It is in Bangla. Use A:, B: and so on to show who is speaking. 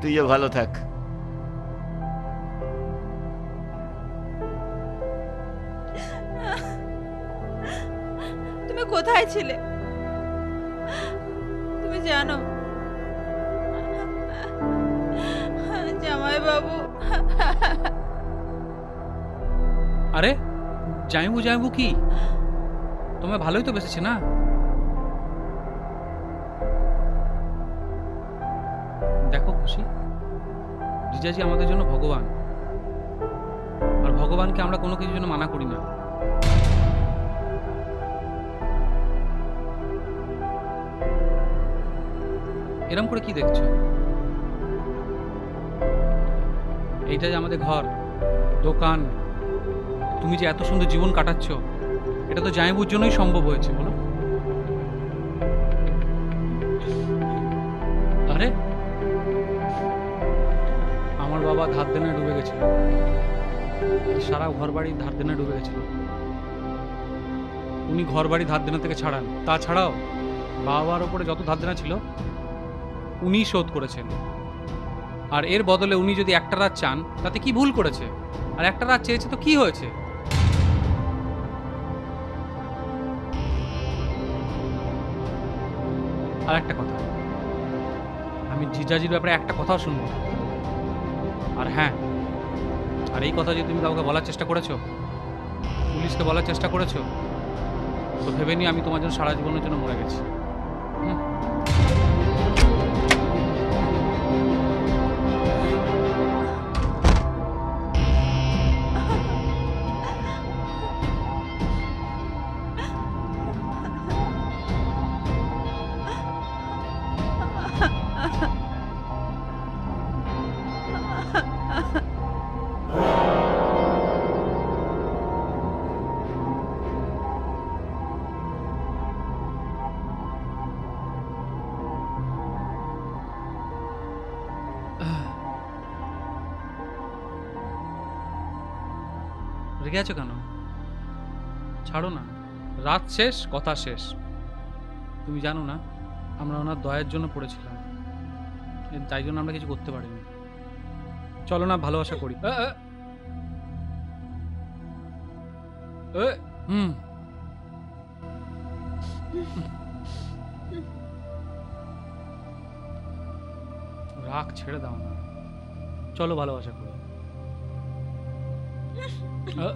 A: তুইও ভালো থাক।
B: তুমি কোথায় ছিলে? তুমি জানো জামাই বাবু?
C: আরে জামাইবু জামাইবু কি? তোমায় ভালোই তো বেসেছে না? দেখো খুশি, জিজাজি আমাদের জন্য ভগবান, আর ভগবানকে আমরা কোনো কিছুর জন্য মানা করি না। এরম করে কি দেখছো? এইটা যে আমাদের ঘর, দোকান, তুমি যে এত সুন্দর জীবন কাটাচ্ছ, এটা তো জামাইবুর জন্যই সম্ভব হয়েছে, বলো? আরে আমার বাবা ধার দেনায় ডুবে গেছিল, সারা ঘর বাড়ি ধার দেনায় ডুবে গেছিল। উনি ঘর বাড়ি ধার দেনা থেকে ছাড়ান, তাছাড়াও বাবার ওপরে যত ধার দেনা ছিল উনিই শোধ করেছেন। আর এর বদলে উনি যদি একটা রাত চান, তাতে কি ভুল করেছে? আর একটা রাত চেয়েছে তো কি হয়েছে? আর একটা কথা, আমি জিজাজির ব্যাপারে একটা কথাও শুনবো না। আর হ্যাঁ, আর এই কথা যদি তুমি কাউকে বলার চেষ্টা করেছো, পুলিশকে বলার চেষ্টা করেছো, তো ভেবে নিয়ে আমি তোমার জন্য সারা জীবনের জন্য মরে গেছি। হুম। রেগে আছো কেন? ছাড়ো না, রাত শেষ, কথা শেষ। তুমি জানো না, আমরা ওনার দয়ার জন্য পড়েছিলাম, তাই জন্য আমরা কিছু করতে পারিনি। চলো না ভালোবাসা করি। হুম। রাগ ছেড়ে দাও না, চলো ভালোবাসা করি। আহ